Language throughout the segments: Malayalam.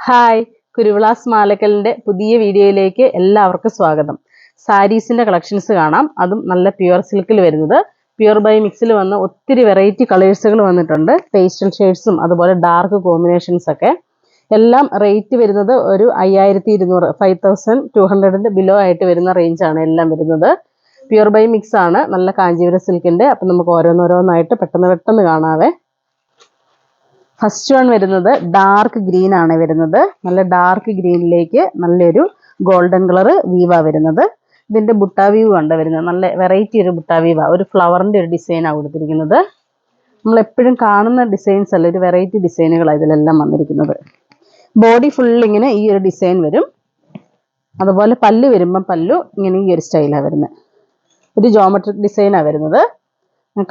ഹായ്, കുരുവിളാസ് മാലക്കലിൻ്റെ പുതിയ വീഡിയോയിലേക്ക് എല്ലാവർക്കും സ്വാഗതം. സാരീസിൻ്റെ കളക്ഷൻസ് കാണാം. അതും നല്ല പ്യുവർ സിൽക്കിൽ വരുന്നത്. പ്യുവർ ബൈ മിക്സിൽ വന്ന് ഒത്തിരി വെറൈറ്റി കളേഴ്സുകൾ വന്നിട്ടുണ്ട്. പേസ്റ്റൽ ഷെയ്ഡ്സും അതുപോലെ ഡാർക്ക് കോമ്പിനേഷൻസ് ഒക്കെ. എല്ലാം റേറ്റ് വരുന്നത് ഒരു 5200, 5200 ബിലോ ആയിട്ട് വരുന്ന റേഞ്ചാണ് എല്ലാം വരുന്നത്. പ്യുവർ ബൈ മിക്സ് ആണ്, നല്ല കാഞ്ചീപുരം സിൽക്കിൻ്റെ. അപ്പം നമുക്ക് ഓരോന്നോരോന്നായിട്ട് പെട്ടെന്ന് കാണാവേ. ഫസ്റ്റ് വൺ വരുന്നത് ഡാർക്ക് ഗ്രീൻ ആണ് വരുന്നത്. നല്ല ഡാർക്ക് ഗ്രീനിലേക്ക് നല്ലൊരു ഗോൾഡൻ കളർ വീവാ വരുന്നത്. ഇതിന്റെ ബുട്ടാ വീവ് കണ്ട വരുന്നത് നല്ല വെറൈറ്റി ഒരു ബുട്ടാ വീവാ. ഒരു ഫ്ലവറിന്റെ ഒരു ഡിസൈനാണ് കൊടുത്തിരിക്കുന്നത്. നമ്മൾ എപ്പോഴും കാണുന്ന ഡിസൈൻസ് അല്ല, ഒരു വെറൈറ്റി ഡിസൈനുകളാണ് ഇതിലെല്ലാം വന്നിരിക്കുന്നത്. ബോഡി ഫുൾ ഇങ്ങനെ ഈ ഒരു ഡിസൈൻ വരും. അതുപോലെ പല്ല് വരുമ്പം പല്ലു ഇങ്ങനെ ഈ ഒരു സ്റ്റൈലാണ് വരുന്നത്. ഒരു ജോമെട്രിക് ഡിസൈനാണ് വരുന്നത്.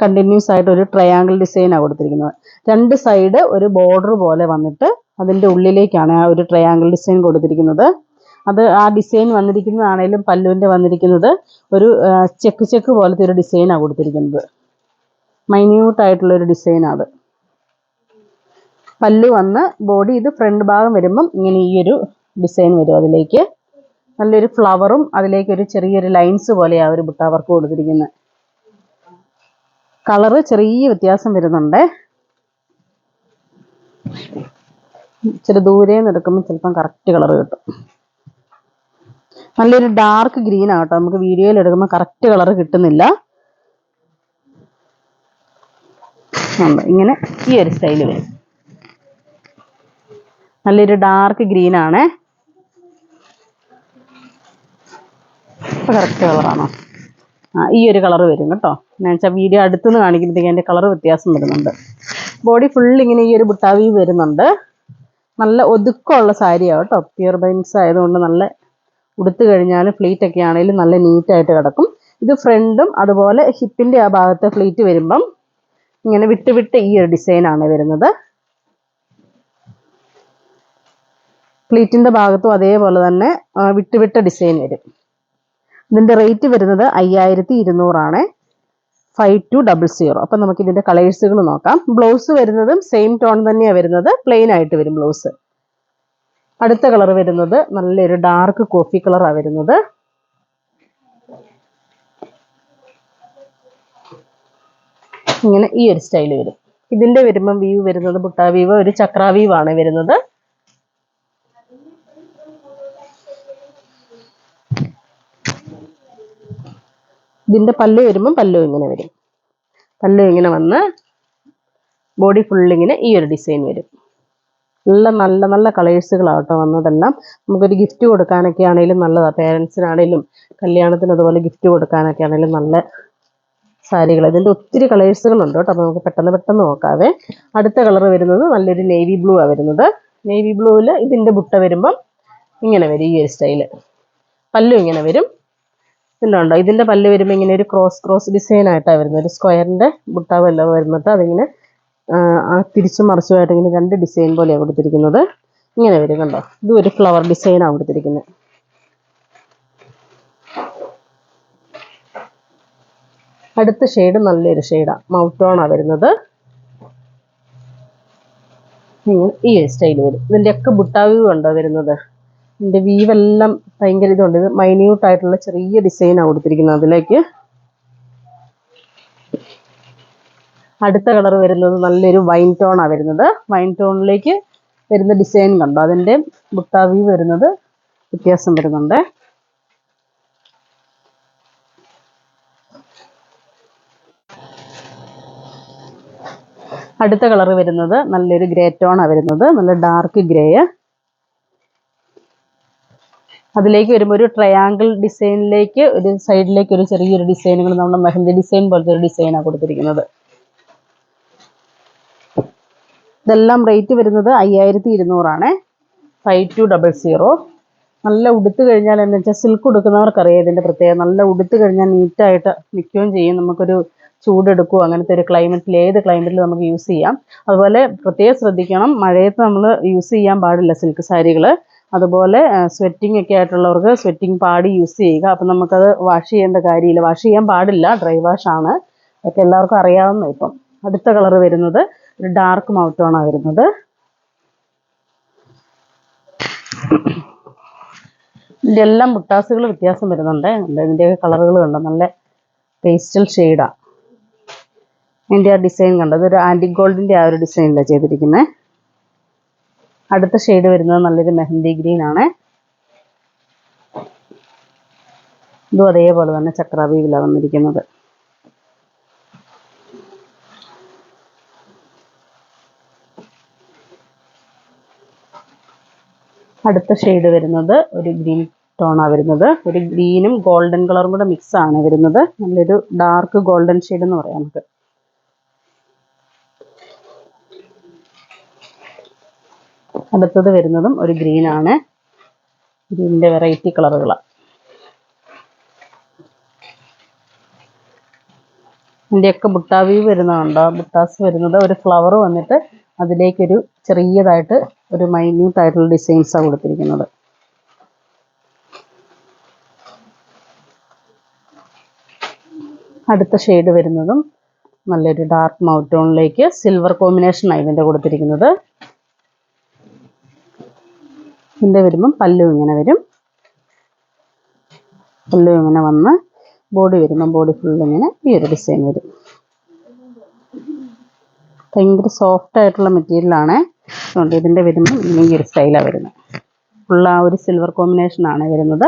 കണ്ടിന്യൂസ് ആയിട്ട് ഒരു ട്രയാങ്കിൾ ഡിസൈനാണ് കൊടുത്തിരിക്കുന്നത്. രണ്ട് സൈഡ് ഒരു ബോർഡർ പോലെ വന്നിട്ട് അതിൻ്റെ ഉള്ളിലേക്കാണ് ആ ഒരു ട്രയാങ്കിൾ ഡിസൈൻ കൊടുത്തിരിക്കുന്നത്. അത് ആ ഡിസൈൻ വന്നിരിക്കുന്നതാണേലും പല്ലുവിൻ്റെ വന്നിരിക്കുന്നത് ഒരു ചെക്ക് പോലത്തെ ഒരു ഡിസൈനാണ് കൊടുത്തിരിക്കുന്നത്. മൈന്യൂട്ടായിട്ടുള്ളൊരു ഡിസൈനാണ് അത്. പല്ലു വന്ന് ബോഡി ഇത് ഫ്രണ്ട് ഭാഗം വരുമ്പം ഇങ്ങനെ ഈ ഒരു ഡിസൈൻ വരും. അതിലേക്ക് നല്ലൊരു ഫ്ലവറും അതിലേക്ക് ഒരു ചെറിയൊരു ലൈൻസ് പോലെയാണ് ഒരു ബുട്ടാ വർക്ക് കൊടുത്തിരിക്കുന്നത്. കളറ് ചെറിയ വ്യത്യാസം വരുന്നുണ്ട്. ഇച്ചിരി ദൂരെ നിന്ന് എടുക്കുമ്പോൾ ചിലപ്പം കറക്റ്റ് കളർ കിട്ടും. നല്ലൊരു ഡാർക്ക് ഗ്രീൻ ആട്ടോ. നമുക്ക് വീഡിയോയിൽ എടുക്കുമ്പോൾ കറക്റ്റ് കളർ കിട്ടുന്നില്ല. ഇങ്ങനെ ഈ ഒരു സ്റ്റൈല് വരും. നല്ലൊരു ഡാർക്ക് ഗ്രീൻ ആണ്. കറക്റ്റ് കളറാണോ? ഈ ഒരു കളർ വരും കേട്ടോ. എന്ന് വെച്ചാൽ വീഡിയോ അടുത്തുനിന്ന് കാണിക്കുമ്പോഴത്തേക്ക് അതിൻ്റെ കളർ വ്യത്യാസം വരുന്നുണ്ട്. ബോഡി ഫുൾ ഇങ്ങനെ ഈ ഒരു ബുട്ടാവി വരുന്നുണ്ട്. നല്ല ഒതുക്കമുള്ള സാരിയാണ് കേട്ടോ. പ്യുവർ ബൈ മിക്സ് ആയതുകൊണ്ട് നല്ല ഉടുത്ത് കഴിഞ്ഞാൽ ഫ്ലീറ്റ് ഒക്കെ ആണെങ്കിലും നല്ല നീറ്റായിട്ട് കിടക്കും. ഇത് ഫ്രണ്ടും അതുപോലെ ഹിപ്പിൻ്റെ ആ ഭാഗത്തെ ഫ്ലീറ്റ് വരുമ്പം ഇങ്ങനെ വിട്ട് ഈ ഒരു ഡിസൈനാണ് വരുന്നത്. ഫ്ലീറ്റിൻ്റെ ഭാഗത്തും അതേപോലെ തന്നെ വിട്ട് ഡിസൈൻ വരും. ഇതിൻ്റെ റേറ്റ് വരുന്നത് 5200 ആണ്. 5200. അപ്പം നമുക്ക് ഇതിൻ്റെ കളേഴ്സുകൾ നോക്കാം. ബ്ലൗസ് വരുന്നതും സെയിം ടോൺ തന്നെയാണ് വരുന്നത്. പ്ലെയിൻ ആയിട്ട് വരും ബ്ലൗസ്. അടുത്ത കളർ വരുന്നത് നല്ലൊരു ഡാർക്ക് കോഫി കളറാണ് വരുന്നത്. ഇങ്ങനെ ഈ ഒരു സ്റ്റൈൽ വരും. ഇതിൻ്റെ വരുമ്പം വീവ് വരുന്നത് ബുട്ടാ വീവ്, ഒരു ചക്ര വീവാണ് വരുന്നത്. ഇതിൻ്റെ പല്ലു വരുമ്പം പല്ലു ഇങ്ങനെ വരും. പല്ലു ഇങ്ങനെ വന്ന് ബോഡി ഫുള്ളിങ്ങനെ ഈ ഒരു ഡിസൈൻ വരും. നല്ല കളേഴ്സുകളാട്ടോ വന്നതെല്ലാം. നമുക്കൊരു ഗിഫ്റ്റ് കൊടുക്കാനൊക്കെ ആണെങ്കിലും നല്ലതാണ്. പേരൻസിനാണെങ്കിലും കല്യാണത്തിന് അതുപോലെ ഗിഫ്റ്റ് കൊടുക്കാനൊക്കെ ആണെങ്കിലും നല്ല സാരികൾ. ഇതിൻ്റെ ഒത്തിരി കളേഴ്സുകളുണ്ട് കേട്ടോ. അപ്പോൾ നമുക്ക് പെട്ടെന്ന് നോക്കാവേ. അടുത്ത കളർ വരുന്നത് നല്ലൊരു നേവി ബ്ലൂ ആണ് വരുന്നത്. നേവി ബ്ലൂവിൽ ഇതിൻ്റെ ബുട്ട വരുമ്പം ഇങ്ങനെ വരും ഈ ഒരു സ്റ്റൈല്. പല്ലു ഇങ്ങനെ വരും. ഇതുണ്ടോ, ഇതിൻ്റെ പല്ല് വരുമ്പോൾ ഇങ്ങനെ ഒരു ക്രോസ് ഡിസൈൻ ആയിട്ടാണ് വരുന്നത്. ഒരു സ്ക്വയറിൻ്റെ ബുട്ടാവെല്ലാം വരുന്നിട്ട് അതിങ്ങനെ തിരിച്ചും മറിച്ചുമായിട്ട് ഇങ്ങനെ രണ്ട് ഡിസൈൻ പോലെയാണ് കൊടുത്തിരിക്കുന്നത്. ഇങ്ങനെ വരും കണ്ടോ. ഇതും ഒരു ഫ്ലവർ ഡിസൈനാണ് കൊടുത്തിരിക്കുന്നത്. അടുത്ത ഷെയ്ഡ് നല്ലൊരു ഷെയ്ഡാണ്, മൗട്ടോണാണ് വരുന്നത്. ഇങ്ങനെ ഈ സ്റ്റൈൽ വരും. ഇതിൻ്റെയൊക്കെ ബുട്ടാവീവ് കണ്ടോ വരുന്നത്. ഇതിൻ്റെ വീവെല്ലാം ഭയങ്കര ഇതുണ്ട്. ഇത് മൈന്യൂട്ടായിട്ടുള്ള ചെറിയ ഡിസൈനാണ് കൊടുത്തിരിക്കുന്നത് അതിലേക്ക്. അടുത്ത കളർ വരുന്നത് നല്ലൊരു വൈൻ ടോണാണ് വരുന്നത്. വൈൻ ടോണിലേക്ക് വരുന്ന ഡിസൈൻ കണ്ടോ. അതിൻ്റെ ബുട്ടാവി വരുന്നത് വ്യത്യാസം വരുന്നുണ്ട്. അടുത്ത കളർ വരുന്നത് നല്ലൊരു ഗ്രേ ടോണാണ് വരുന്നത്. നല്ല ഡാർക്ക് ഗ്രേ. അതിലേക്ക് വരുമ്പോൾ ഒരു ട്രയാങ്കിൾ ഡിസൈനിലേക്ക് ഒരു സൈഡിലേക്ക് ഒരു ചെറിയൊരു ഡിസൈനുകൾ, നമ്മുടെ മെഹന്തി ഡിസൈൻ പോലത്തെ ഒരു ഡിസൈനാണ് കൊടുത്തിരിക്കുന്നത്. ഇതെല്ലാം റേറ്റ് വരുന്നത് 5200 ആണ്. 5200. നല്ല ഉടുത്ത് കഴിഞ്ഞാൽ എന്താ വെച്ചാൽ സിൽക്ക് ഉടുക്കുന്നവർക്കറിയാം ഇതിൻ്റെ പ്രത്യേകം. നല്ല ഉടുത്ത് കഴിഞ്ഞാൽ നീറ്റായിട്ട് നിൽക്കുകയും ചെയ്യും. നമുക്കൊരു ചൂടെടുക്കുകയോ അങ്ങനത്തെ ഒരു ക്ലൈമറ്റിൽ, ഏത് ക്ലൈമറ്റിൽ നമുക്ക് യൂസ് ചെയ്യാം. അതുപോലെ പ്രത്യേകം ശ്രദ്ധിക്കണം, മഴയത്ത് നമ്മൾ യൂസ് ചെയ്യാൻ പാടില്ല സിൽക്ക് സാരികൾ. അതുപോലെ സ്വെറ്റിംഗ് ഒക്കെ ആയിട്ടുള്ളവർക്ക് സ്വെറ്റിംഗ് പാഡ് യൂസ് ചെയ്യുക. അപ്പം നമുക്കത് വാഷ് ചെയ്യേണ്ട കാര്യമില്ല. വാഷ് ചെയ്യാൻ പാടില്ല, ഡ്രൈ വാഷാണ്. അതൊക്കെ എല്ലാവർക്കും അറിയാവുന്ന. ഇപ്പം അടുത്ത കളർ വരുന്നത് ഒരു ഡാർക്ക് മൗട്ടോണാണ് വരുന്നത്. ഇതിൻ്റെ എല്ലാം ബുട്ടാസുകൾ വ്യത്യാസം വരുന്നുണ്ട്. ഇതിൻ്റെയൊക്കെ കളറുകൾ കണ്ടോ, നല്ല പേസ്റ്റൽ ഷെയ്ഡാണ്. ഇതിൻ്റെ ആ ഡിസൈൻ കണ്ടോ, ഇതൊരു ആൻറ്റിക് ഗോൾഡിൻ്റെ ആ ഒരു ഡിസൈനിലാണ് ചെയ്തിരിക്കുന്നത്. അടുത്ത ഷെയ്ഡ് വരുന്നത് നല്ലൊരു മെഹന്തി ഗ്രീൻ ആണ്. ഇതും അതേപോലെ തന്നെ ചക്ര വീവിലാണ് വന്നിരിക്കുന്നത്. അടുത്ത ഷെയ്ഡ് വരുന്നത് ഒരു ഗ്രീൻ ടോണാണ് വരുന്നത്. ഒരു ഗ്രീനും ഗോൾഡൻ കളറും കൂടെ മിക്സ് ആണ് വരുന്നത്. നല്ലൊരു ഡാർക്ക് ഗോൾഡൻ ഷെയ്ഡ് എന്ന് പറയാം നമുക്ക്. അടുത്തത് വരുന്നതും ഒരു ഗ്രീൻ ആണ്. ഗ്രീനിൻ്റെ വെറൈറ്റി കളറുകളാണ്. ഇതിൻ്റെയൊക്കെ ബുട്ടാ വീവ് വരുന്നതുണ്ടോ, ബുട്ടാസ് വരുന്നത് ഒരു ഫ്ലവർ വന്നിട്ട് അതിലേക്കൊരു ചെറിയതായിട്ട് ഒരു മൈന്യൂട്ടായിട്ടുള്ള ഡിസൈൻസാണ് കൊടുത്തിരിക്കുന്നത്. അടുത്ത ഷെയ്ഡ് വരുന്നതും നല്ലൊരു ഡാർക്ക് മൗത്ത് ടോണിലേക്ക് സിൽവർ കോമ്പിനേഷനാണ് ഇതിൻ്റെ കൊടുത്തിരിക്കുന്നത്. ഇതിൻ്റെ വരുമ്പം പല്ലു ഇങ്ങനെ വരും. പല്ലു ഇങ്ങനെ വന്ന് ബോഡി വരുമ്പം ബോഡി ഫുൾ ഇങ്ങനെ ഈ ഒരു ഡിസൈൻ വരും. ഭയങ്കര സോഫ്റ്റ് ആയിട്ടുള്ള മെറ്റീരിയലാണ്. അതുകൊണ്ട് ഇതിൻ്റെ വരുമ്പോൾ ഈ ഒരു സ്റ്റൈലാണ് വരുന്നത്. ഫുൾ ആ ഒരു സിൽവർ കോമ്പിനേഷനാണ് വരുന്നത്.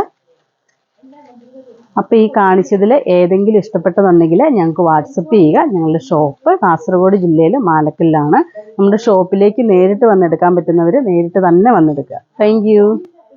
അപ്പോൾ ഈ കാണിച്ചതിൽ ഏതെങ്കിലും ഇഷ്ടപ്പെട്ടതുണ്ടെങ്കിൽ ഞങ്ങൾക്ക് വാട്സപ്പ് ചെയ്യുക. ഞങ്ങളുടെ ഷോപ്പ് കാസർഗോഡ് ജില്ലയിൽ മാലക്കലിലാണ്. നമ്മുടെ ഷോപ്പിലേക്ക് നേരിട്ട് വന്നെടുക്കാൻ പറ്റുന്നവർ നേരിട്ട് തന്നെ വന്നെടുക്കുക. Thank you.